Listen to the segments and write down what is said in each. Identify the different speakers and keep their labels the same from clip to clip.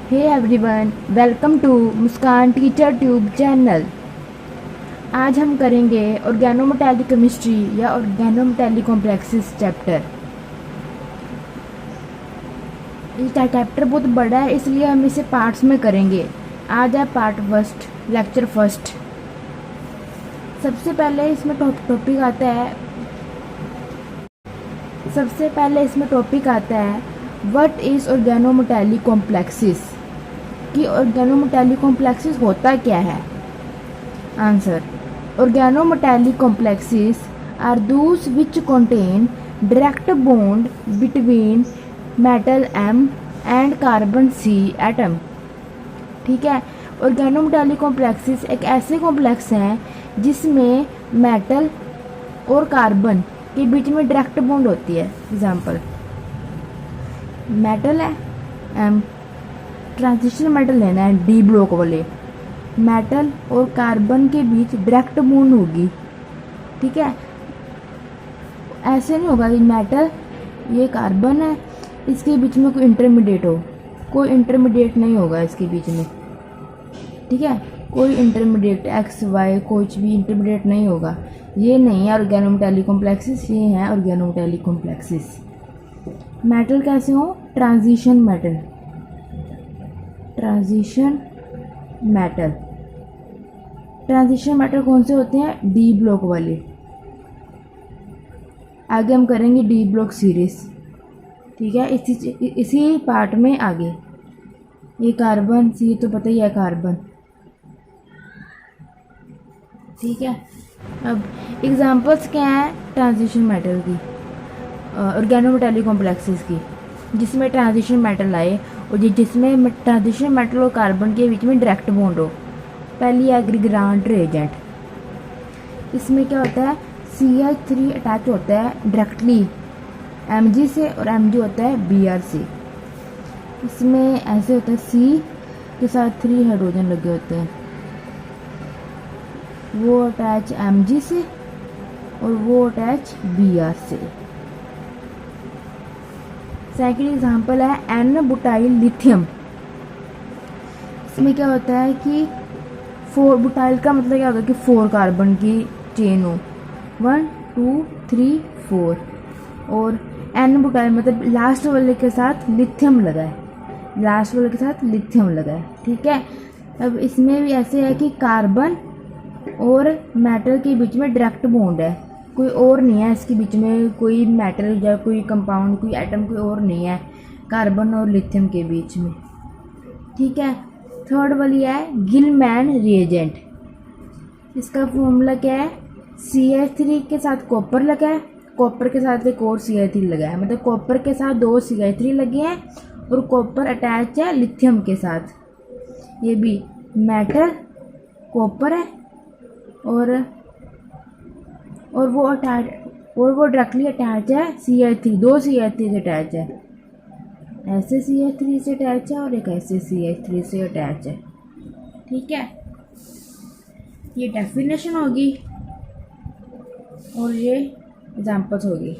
Speaker 1: Hey everyone, welcome to Muskan teacher tube channel. आज हम करेंगे ऑर्गेनोमेटैलिक केमिस्ट्री या ऑर्गेनोमेटैलिक कॉम्प्लेक्सेस चैप्टर। ये चैप्टर बहुत बड़ा है, इसलिए हम इसे पार्ट्स में करेंगे। आज है पार्ट फर्स्ट, लेक्चर फर्स्ट। सबसे पहले इसमें टॉपिक आता है व्हाट इज़ ऑर्गेनोमेटैलिक कॉम्प्लेक्सेस, कि ऑर्गेनोमेटैलिक कॉम्प्लेक्सेस होता क्या है। Answer: organometallic complexes are those which contain direct bond between metal M and carbon C atom. ठीक है, ऑर्गेनोमेटैलिक कॉम्प्लेक्सेस एक ऐसे कॉम्प्लेक्स हैं जिसमें मेटल और कार्बन के बीच में डायरेक्ट बॉन्ड होती है। एग्जांपल, मेटल है M, ट्रांजिशन मेटल लेना है D ब्लॉक वाले, मेटल और कार्बन के बीच डायरेक्ट बॉन्ड होगी। ठीक है, ऐसे नहीं होगा कि मेटल ये कार्बन है, इसके बीच में कोई इंटरमीडिएट हो, कोई इंटरमीडिएट नहीं होगा इसके बीच में। ठीक है, कोई इंटरमीडिएट एक्स वाई कुछ भी इंटरमीडिएट नहीं होगा। ये नहीं है ऑर्गेनोमेटैलिक कॉम्प्लेक्सेस, ये हैं ऑर्गेनोमेटैलिक कॉम्प्लेक्सेस। मेटल कैसे हो? Transition metal, transition metal. Transition metal कौन से होते हैं? डी ब्लॉक वाले। आगे हम करेंगे डी ब्लॉक सीरीज। ठीक है, इसी पार्ट में आगे। ये कार्बन सी तो पता ही है, कार्बन। ठीक है, अब एग्जांपल्स क्या हैं ट्रांजिशन मेटल की, ऑर्गेनोमेटैलिक कॉम्प्लेक्सेस की, जिसमें ट्रांजिशन मेटल आए और जिसमें ट्रांजिशन मेटल और कार्बन के बीच में डायरेक्ट बॉन्ड हो। पहली है ग्रिग्रांड रिएजेंट। इसमें क्या होता है? CH3 अटैच होता है डायरेक्टली Mg से और Mg होता है Br से। इसमें ऐसे होता है C के साथ 3 हाइड्रोजन लगे होते हैं, वो अटैच Mg से और वो अटैच Br से। सेकंड एग्जांपल है N बुटाइल लिथियम। इसमें क्या होता है कि 4 बुटाइल का मतलब क्या होता है कि 4 कार्बन की चेन हो, 1 2 3 4, और N बुटाइल मतलब लास्ट वाले के साथ लिथियम लगा है, लास्ट वाले के साथ लिथियम लगा है। ठीक है, अब इसमें भी ऐसे है कि कार्बन और मेटल के बीच में डायरेक्ट बॉन्ड है, कोई और नहीं है इसके बीच में, कोई मेटल या कोई कंपाउंड कोई एटम कोई और नहीं है कार्बन और लिथियम के बीच में। ठीक है, थर्ड वाली है गिलमैन रिएजेंट। इसका फॉर्मूला क्या है? CH3 के साथ कॉपर लगा है, कॉपर के साथ एक और CH3 लगा है, मतलब कॉपर के साथ 2 CH3 लगे हैं और कॉपर अटैच है लिथियम के साथ। ये भी मेटल कॉपर है और वो डायरेक्टली अटैच है CH3, 2 CH3 से अटैच है, ऐसे CH3 से अटैच है और एक ऐसे CH3 से अटैच है। ठीक है, ये डेफिनेशन होगी और ये एग्जांपल्स होगी।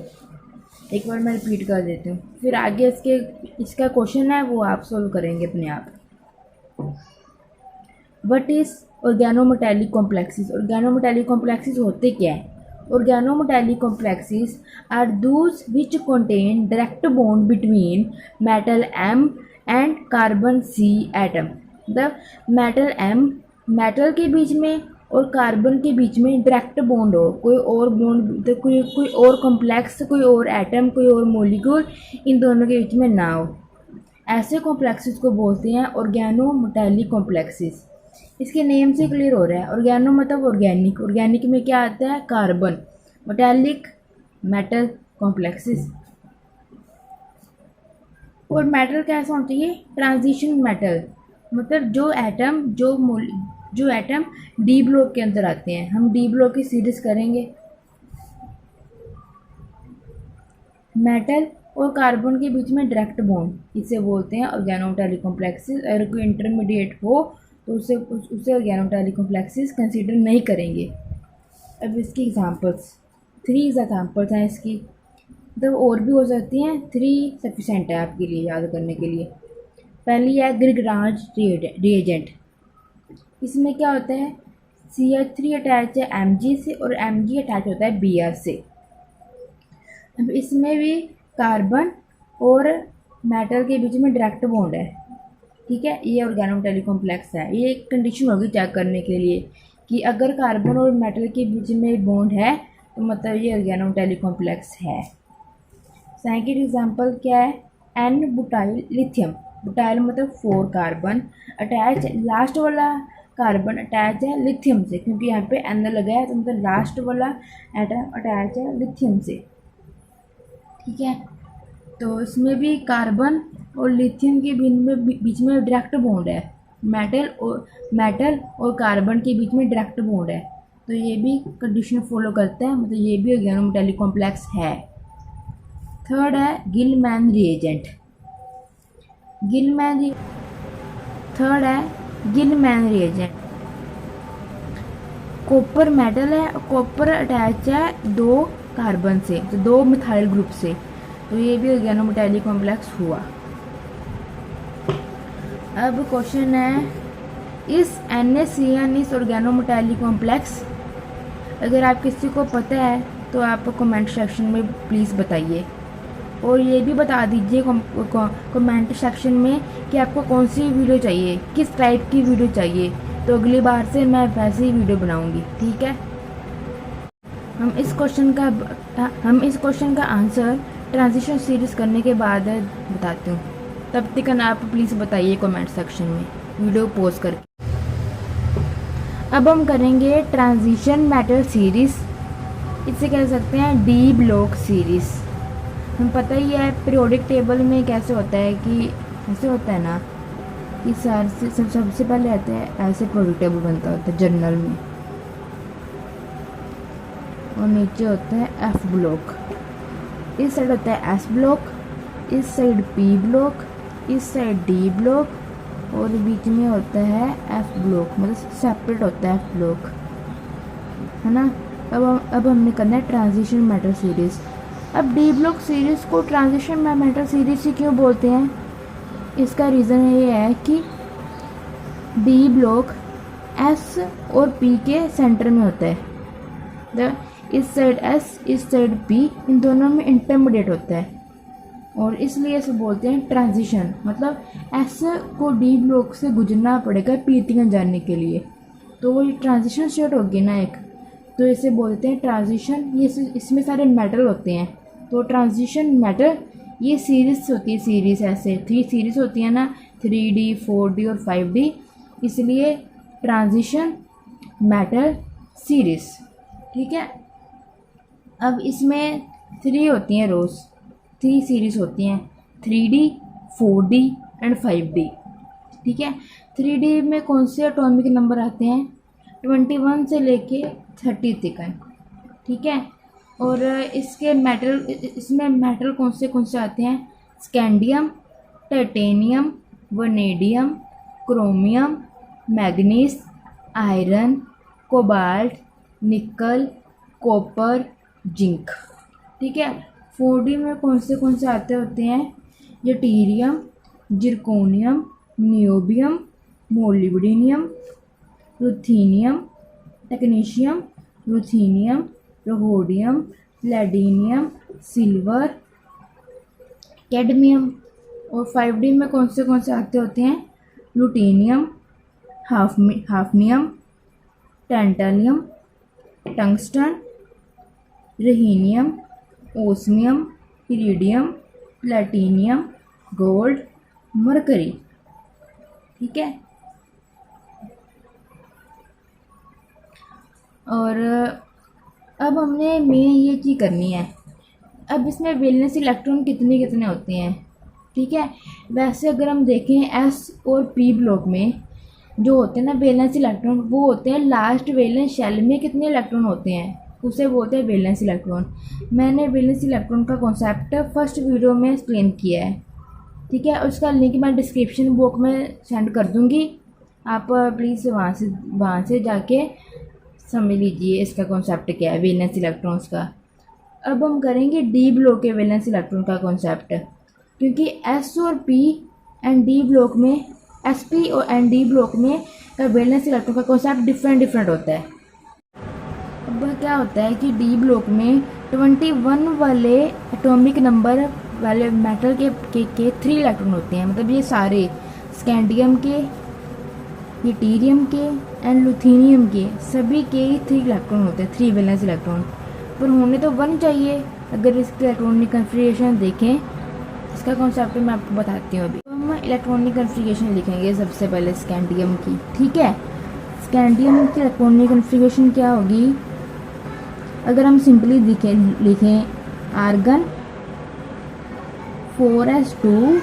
Speaker 1: एक बार मैं रिपीट कर देती हूँ, फिर आगे इसका क्वेश्चन है वो आप सोल्व करेंगे अपने आप। What is organometallic complexes? Organometallic complexes होते क्या है? Organometallic complexes are those which contain direct bond between metal M and carbon C atom. मतलब मेटल M, मेटल के बीच में और कार्बन के बीच में डायरेक्ट बॉन्ड हो, कोई और बॉन्ड तो कोई और कॉम्प्लेक्स, कोई और एटम, कोई और मॉलिक्यूल इन दोनों के बीच में ना हो। ऐसे कॉम्प्लेक्सेस को बोलते हैं ऑर्गेनोमेटैलिक कॉम्प्लेक्सेस। इसके नेम से क्लियर हो रहा है, ऑर्गेनो मतलब ऑर्गेनिक, ऑर्गेनिक में क्या आता है? Carbon, metallic metal complexes. और मेटल कैसा होना चाहिए? ट्रांजिशन मेटल, मतलब जो एटम डी ब्लॉक के अंदर आते हैं। हम डी ब्लॉक की सीरीज करेंगे। मेटल और कार्बन के बीच में डायरेक्ट बॉन्ड, इसे बोलते हैं ऑर्गेनोमेटैलिक कॉम्प्लेक्सेस। अगर कोई इंटरमीडिएट हो तो उसे ऑर्गेनोमेटैलिक कॉम्प्लेक्सेस कंसीडर नहीं करेंगे। अब इसकी एग्जांपल्स, 3 एग्जांपल्स हैं इसकी, मतलब और भी हो सकती हैं, 3 सफिशेंट है आपके लिए याद करने के लिए। पहली है ग्रिगरांज रिएजेंट। इसमें क्या होता है, CH3 अटैच है Mg से और Mg अटैच होता है Br से। अब इसमें भी कार्बन और मेटल के बीच में डायरेक्ट बॉन्ड है, ठीक है। ये ऑर्गेनोमेटालिक कॉम्प्लेक्स है। ये एक कंडीशन होगी चेक करने के लिए कि अगर कार्बन और मेटल के बीच में बॉन्ड है तो मतलब ये ऑर्गेनोमेटालिक कॉम्प्लेक्स है। सेकंड एग्जांपल क्या है, N बुटाइल लिथियम। बुटाइल मतलब 4 कार्बन अटैच, लास्ट वाला कार्बन अटैच है लिथियम से, क्योंकि यहाँ पे N लगा है तो मतलब लास्ट वाला एटम अटैच है लिथियम से, ठीक है। तो इसमें भी कार्बन और लिथियम के बीच में डायरेक्ट बॉन्ड है, मेटल और कार्बन के बीच में डायरेक्ट बॉन्ड है, तो ये भी कंडीशन फॉलो करता है, मतलब ये भी ऑर्गेनोमेटालिक कॉम्प्लेक्स है। थर्ड है गिलमैन रिएजेंट। थर्ड है गिलमैन रिएजेंट। कॉपर मेटल है, कॉपर अटैच है 2 कार्बन से, तो 2 मिथाइल ग्रुप से, तो ये भी ऑर्गेनोमेटालिक कॉम्प्लेक्स हुआ। अब क्वेश्चन है, इस NaCN इस ऑर्गेनोमेटालिक कॉम्प्लेक्स? अगर आप किसी को पता है तो आप कमेंट सेक्शन में प्लीज़ बताइए, और ये भी बता दीजिए कमेंट सेक्शन में कि आपको कौन सी वीडियो चाहिए, किस टाइप की वीडियो चाहिए, तो अगली बार से मैं वैसे ही वीडियो बनाऊंगी, ठीक है। हम इस क्वेश्चन का आंसर ट्रांजिशन सीरीज करने के बाद बताती हूँ, तब तक आप प्लीज़ बताइए कमेंट सेक्शन में वीडियो पॉज करके। अब हम करेंगे ट्रांजिशन मेटल सीरीज़, इसे कह सकते हैं डी ब्लॉक सीरीज़। हम पता ही है पीरियोडिक टेबल में कैसे होता है कि ऐसे होता है ना कि सबसे पहले आता है ऐसे पीरियोडिक टेबल बनता होता है जनरल में, और नीचे होता है F ब्लॉक, इस साइड होता है S ब्लॉक, इस साइड P ब्लॉक, इस साइड D ब्लॉक, और बीच में होता है F ब्लॉक, मतलब सेपरेट होता है F ब्लॉक, है ना। अब हमने करना है ट्रांजिशन मेटल सीरीज़। अब डी ब्लॉक सीरीज़ को ट्रांजिशन मेटल सीरीज़ ही क्यों बोलते हैं, इसका रीज़न ये है कि डी ब्लॉक S और P के सेंटर में होता है, इस साइड S इस साइड P, इन दोनों में इंटरमीडिएट होता है, और इसलिए इसे बोलते हैं ट्रांजिशन। मतलब S को डी ब्लॉक से गुजरना पड़ेगा P तक जाने के लिए, तो वो ट्रांजिशन स्टेट होगी ना एक, तो इसे बोलते हैं ट्रांजिशन। ये इसमें सारे मेटल होते हैं, तो ट्रांजिशन मेटल ये सीरीज होती है, सीरीज ऐसे 3 सीरीज होती है ना, 3D 4D और 5D, इसलिए ट्रांजिशन मेटल सीरीज, ठीक है। अब इसमें 3 होती हैं रोज, 3 सीरीज होती हैं, 3D 4D एंड 5D, ठीक है। 3D में कौन से एटॉमिक नंबर आते हैं, 21 से लेके 30 तक, ठीक है। और इसमें मेटल कौन से आते हैं, scandium, titanium, vanadium, chromium, manganese, iron, cobalt, nickel, copper, zinc, ठीक है। 4D में कौन से आते होते हैं, yttrium, zirconium, niobium, molybdenum, ruthenium, technetium, ruthenium, rhodium, platinum, silver, cadmium. और 5D में कौन से आते होते हैं, lutetium, hafnium, tantalum, tungsten, rhenium, osmium, iridium, platinum, gold, mercury, ठीक है। और अब हमने मेन ये चीज़ करनी है, अब इसमें वैलेंस इलेक्ट्रॉन कितने होते हैं, ठीक है। वैसे अगर हम देखें S और P ब्लॉक में जो होते हैं ना वैलेंस इलेक्ट्रॉन, वो होते हैं लास्ट वैलेंस शेल में कितने इलेक्ट्रॉन होते हैं, उसे बोलते हैं वैलेंस इलेक्ट्रॉन। मैंने वैलेंस इलेक्ट्रॉन का कॉन्सेप्ट फर्स्ट वीडियो में एक्सप्लेन किया है, ठीक है। उसका लिंक मैं डिस्क्रिप्शन बॉक्स में सेंड कर दूँगी, आप प्लीज़ वहाँ से जाके समझ लीजिए इसका कॉन्सेप्ट क्या है वैलेंस इलेक्ट्रॉन्स का। अब हम करेंगे डी ब्लॉक के वैलेंस इलेक्ट्रॉन का कॉन्सेप्ट, क्योंकि S और P एंड डी ब्लॉक में, sp और एंड डी ब्लॉक में का वैलेंस इलेक्ट्रॉन का कॉन्सेप्ट डिफरेंट होता है। अब क्या होता है कि डी ब्लॉक में 21 वाले एटॉमिक नंबर वाले मेटल के 3 इलेक्ट्रॉन होते हैं। मतलब ये सारे स्कैंडियम के, यूटेरियम के एंड लुथीनियम के सभी के 3 इलेक्ट्रॉन होते हैं, 3 वैलेंस इलेक्ट्रॉन, पर होने तो 1 चाहिए। अगर इसकी इलेक्ट्रॉनिक कन्फिगरेशन देखें, इसका कॉन्सेप्ट मैं आपको बताती हूँ अभी। तो हम इलेक्ट्रॉनिक कन्फिगरेशन लिखेंगे सबसे पहले स्कैंडियम की, ठीक है। स्कैंडियम की इलेक्ट्रॉनिक कन्फिगरेशन क्या होगी, अगर हम सिंपली लिखें आर्गन 4s2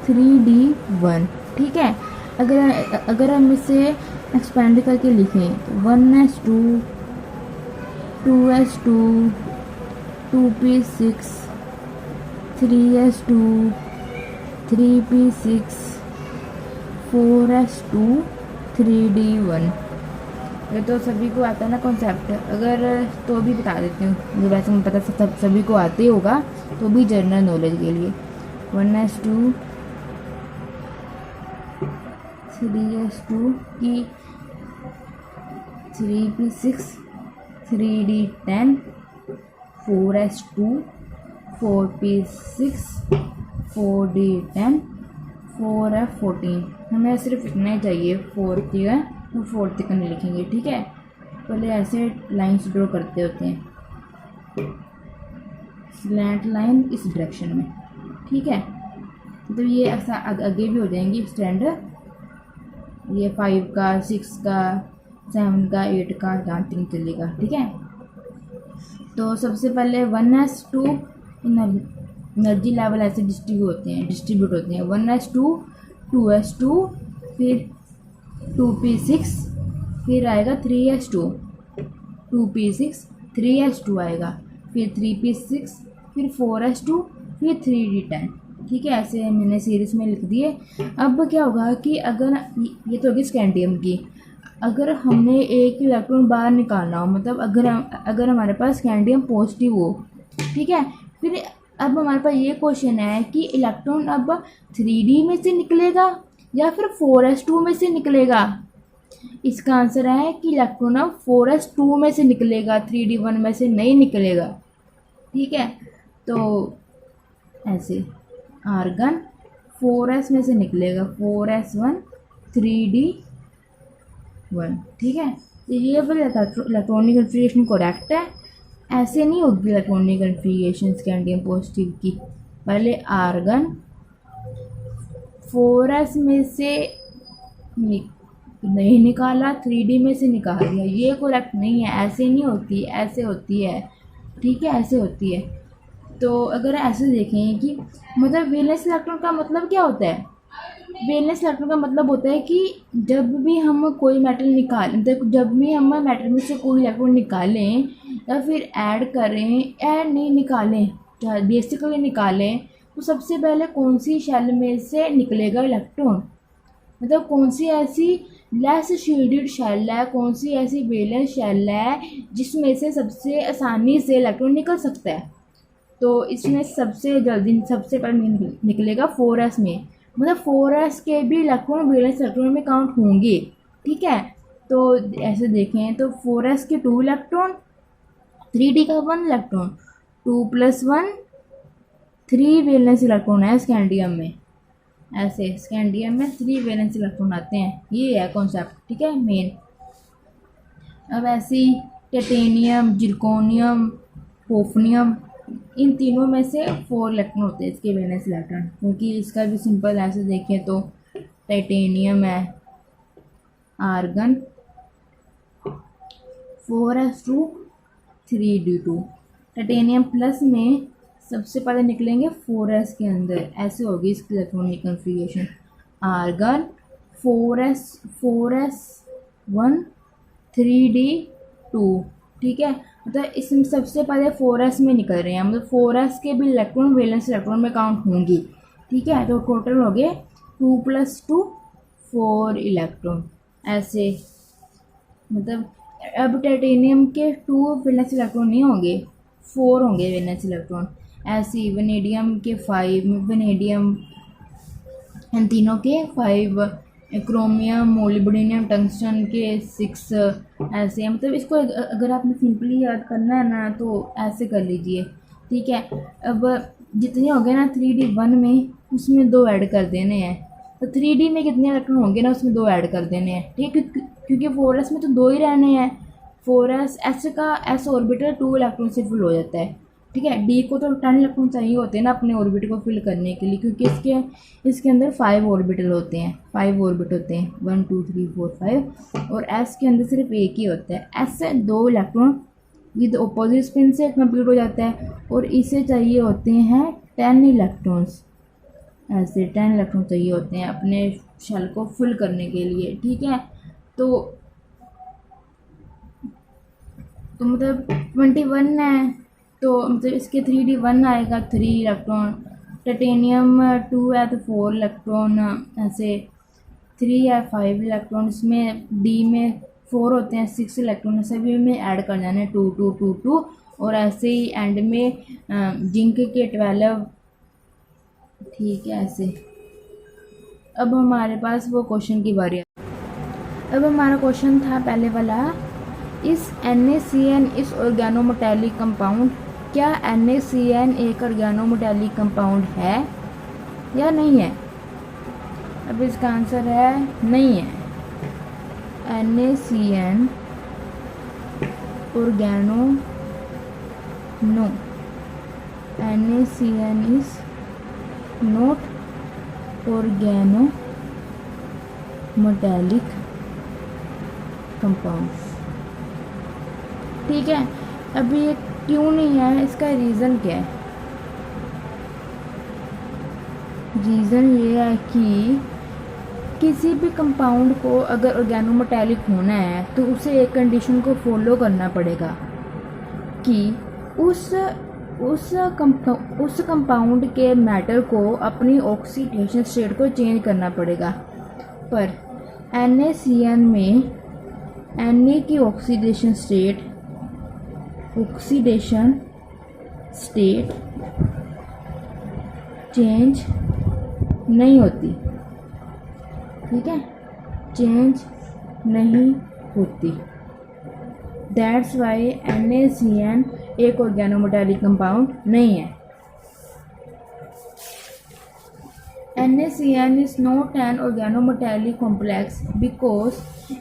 Speaker 1: 3d1, ठीक है। अगर हम इसे एक्सपेंड करके लिखें तो 1s2 2s2 2p6 3s2 3p6 4s2 3d1। ये तो सभी को आता है ना कॉन्सेप्ट, अगर तो भी बता देती हूँ, मुझे वैसे मुझे पता सभी को आते ही होगा, तो भी जनरल नॉलेज के लिए 1s2 3s2 की 3p6 3d10 4s2 4p6 4d10 4f14। हमें सिर्फ इतना ही चाहिए, 4 की है तो 4 तक नहीं लिखेंगे, ठीक है। पहले ऐसे लाइंस ड्रॉ करते होते हैं, स्लैंट लाइन इस डायरेक्शन में, ठीक है। तो ये ऐसा आगे भी हो जाएंगी स्टैंड, ये 5 का 6 का 7 का 8 का जहाँ तक चलेगा, ठीक है। तो सबसे पहले 1s2 एनर्जी लेवल ऐसे डिस्ट्रीब्यूट होते हैं 1s2 2s2 फिर 2p6 फिर आएगा 3s2 2p6 3s2 आएगा, फिर 3p6 फिर 4s2 फिर 3d10, ठीक है। ऐसे मैंने सीरीज में लिख दिए। अब क्या होगा कि अगर ये तो होगी स्कैंडियम की, अगर हमने एक इलेक्ट्रॉन बाहर निकालना हो, मतलब अगर हमारे पास स्कैंडियम पॉजिटिव हो, ठीक है, फिर अब हमारे पास ये क्वेश्चन है कि इलेक्ट्रॉन अब 3d में से निकलेगा या फिर 4s2 में से निकलेगा। इसका आंसर है कि इलेक्ट्रॉन अब 4s2 में से निकलेगा, 3d1 में से नहीं निकलेगा, ठीक है। तो ऐसे आर्गन 4s में से निकलेगा 4s1 3d1, ठीक है। तो ये इलेक्ट्रॉनिक कन्फिगरेशन करेक्ट है। ऐसे नहीं होगी इलेक्ट्रॉनिक कन्फिगरेशन स्कैंडियम पॉजिटिव की। पहले आर्गन 4s में से नहीं निकाला, 3d में से निकाल दिया, ये करेक्ट नहीं है। ऐसे नहीं होती, ऐसे होती है, ठीक है, ऐसे होती है। तो अगर ऐसे देखें कि मतलब वैलेंस इलेक्ट्रॉन का मतलब क्या होता है, वैलेंस इलेक्ट्रॉन का मतलब होता है कि जब भी हम कोई मेटल निकालें, जब भी हम मेटल में से कोई इलेक्ट्रॉन निकालें या फिर ऐड करें, ऐड नहीं निकालें, बेसिकली निकालें, तो सबसे पहले कौन सी शेल में से निकलेगा इलेक्ट्रॉन, मतलब कौन सी ऐसी लेस शेडेड शेल है, कौन सी ऐसी वैलेंस शेल है जिसमें से सबसे आसानी से इलेक्ट्रॉन निकल सकता है। तो इसमें सबसे जल्दी सबसे पहले निकलेगा 4s में, मतलब 4s के भी इलेक्ट्रॉन वैलेंस इलेक्ट्रॉन में काउंट होंगे, ठीक है। तो ऐसे देखें तो 4s के 2 इलेक्ट्रॉन, 3d का 1 इलेक्ट्रॉन, 2 + 1 3 वैलेंस इलेक्ट्रॉन है स्कैंडियम में। ऐसे स्कैंडियम में 3 वैलेंस इलेक्ट्रॉन आते हैं, ये है कॉन्सेप्ट, ठीक है, मेन। अब ऐसे ही टाइटेनियम, जिरकोनियम, होफनियम, इन तीनों में से 4 इलेक्ट्रॉन होते हैं इसके वैलेंस इलेक्ट्रॉन, क्योंकि इसका भी सिंपल ऐसे देखें तो टाइटेनियम है argon 4s2 3d2, titanium plus में सबसे पहले निकलेंगे 4s के अंदर, ऐसे होगी इसकी electronic configuration, argon 4s1 3d2, ठीक है। मतलब इसमें सबसे पहले 4s में निकल रहे हैं, मतलब 4s के भी इलेक्ट्रॉन वैलेंस इलेक्ट्रॉन में काउंट होंगी, ठीक है। तो टोटल हो गए 2 + 2 4 इलेक्ट्रॉन, ऐसे। मतलब अब टाइटेनियम के 2 वैलेंस इलेक्ट्रॉन नहीं होंगे, 4 होंगे वैलेंस इलेक्ट्रॉन। ऐसे वनेडियम के 5, वनेडियम इन तीनों के 5, क्रोमियम, मोलिब्डेनम, टंगस्टन के 6 ऐसे। मतलब इसको अगर आपने सिंपली याद करना है ना तो ऐसे कर लीजिए, ठीक है। अब जितने हो गए ना 3D1 में, उसमें 2 ऐड कर देने हैं। तो 3D में कितने इलेक्ट्रॉन होंगे ना, उसमें 2 ऐड कर देने हैं, ठीक है। क्योंकि 4s में तो 2 ही रहने हैं। 4s s का s ऑर्बिटल 2 इलेक्ट्रॉन से फुल हो जाता है, ठीक है। डी को तो 10 इलेक्ट्रॉन चाहिए होते हैं ना अपने ऑर्बिट को फिल करने के लिए, क्योंकि इसके अंदर 5 ऑर्बिटल होते हैं, 5 ऑर्बिट होते हैं, 1 2 3 4 5। और एस के अंदर सिर्फ एक ही होता है। एस से 2 इलेक्ट्रॉन विद अपोजिट स्पिन से कंप्लीट हो जाता है, और इसे चाहिए होते हैं 10 इलेक्ट्रॉन्स। ऐसे 10 इलेक्ट्रॉन चाहिए होते हैं अपने शेल को फुल करने के लिए, ठीक है। तो मतलब 21 है, तो मतलब इसके 3D1 आएगा 3 इलेक्ट्रॉन। टाइटेनियम 2 है तो 4 इलेक्ट्रॉन, ऐसे 3 है 5 इलेक्ट्रॉन। इसमें डी में 4 होते हैं, 6 इलेक्ट्रॉन सभी में ऐड कर जाने 2 2 2 2। और ऐसे ही एंड में जिंक के 12, ठीक है ऐसे। अब हमारे पास वो क्वेश्चन की बारी है। अब हमारा क्वेश्चन था पहले वाला, इस NaCN इस ऑर्गेनोमेटेलिक कंपाउंड, क्या NaCN एक ऑर्गेनोमेटेलिक कंपाउंड है या नहीं है? अब इसका आंसर है नहीं है। NaCN organo no, NaCN is not organometallic compound, ठीक है। अभी ये क्यों नहीं है, इसका रीज़न क्या है? रीज़न ये है कि किसी भी कंपाउंड को अगर ऑर्गेनोमेटेलिक होना है तो उसे एक कंडीशन को फॉलो करना पड़ेगा कि उस कंपाउंड के मैटर को अपनी ऑक्सीडेशन स्टेट को चेंज करना पड़ेगा। पर NaCN में Na की ऑक्सीडेशन स्टेट चेंज नहीं होती, ठीक है, चेंज नहीं होती। दैट्स वाई NaCN एक ऑर्गेनोमेटेलिक कंपाउंड नहीं है। NaCN is not an organometallic complex because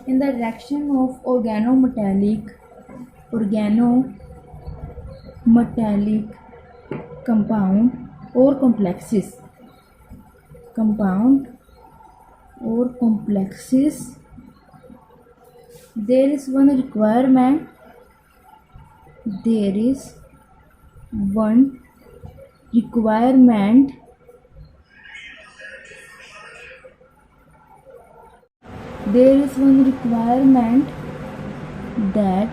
Speaker 1: in the reaction of organometallic compound or complexes there is one requirement that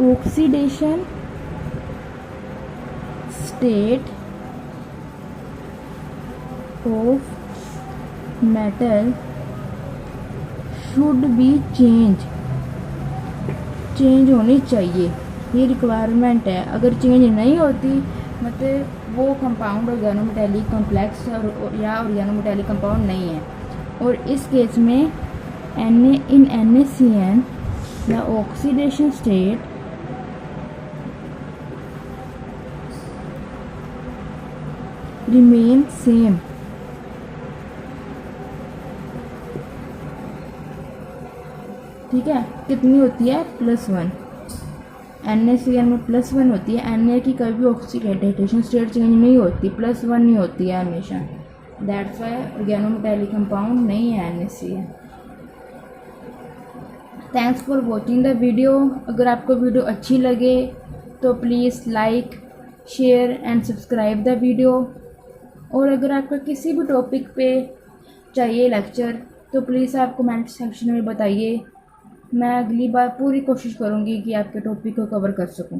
Speaker 1: oxidation state of metal should be change होनी चाहिए, ये requirement है। अगर change नहीं होती मतलब वो कंपाउंड ऑर्गेनोमेटेलिक कॉम्प्लेक्स या ऑर्गेनोमेटेलिक कंपाउंड नहीं है। और इस केस में in NaCN the oxidation state remain same, ठीक है। कितनी होती है? +1। NaCN में +1 होती है। Na की कभी ऑक्सीडेशन स्टेट चेंज नहीं होती, +1 ही होती है हमेशा। दैट्स वाई ऑर्गेनोमेटेलिक कंपाउंड नहीं है NaCN। Thanks for watching the video. अगर आपको वीडियो अच्छी लगे तो please like, share and subscribe the video. और अगर आपका किसी भी टॉपिक पे चाहिए लेक्चर तो प्लीज़ आप कमेंट सेक्शन में बताइए। मैं अगली बार पूरी कोशिश करूँगी कि आपके टॉपिक को कवर कर सकूँ।